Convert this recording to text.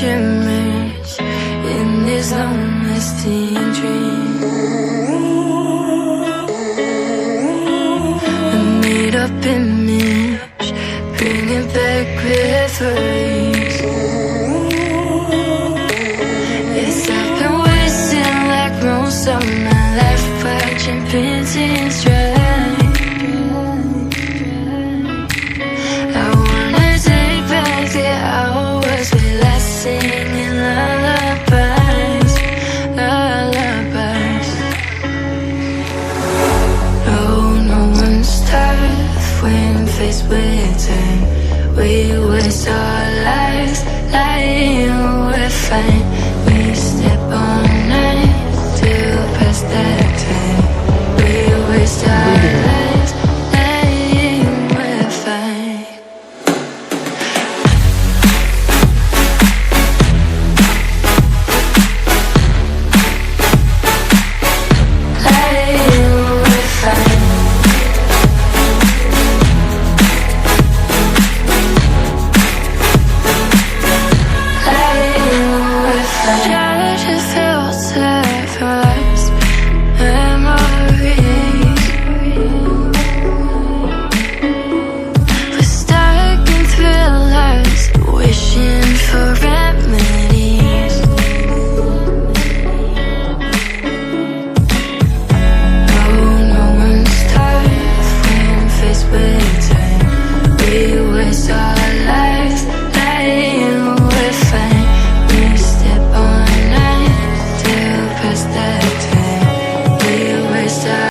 shimmers in this long-lasting dream. A made-up image, bringing back memories. Yes, I've been wasting like most of my life, watching paintings dry. I wanna take back the hours we last singing lullabies, lullabies. No one's tough when faced with time. We waste our lives lying we're fine.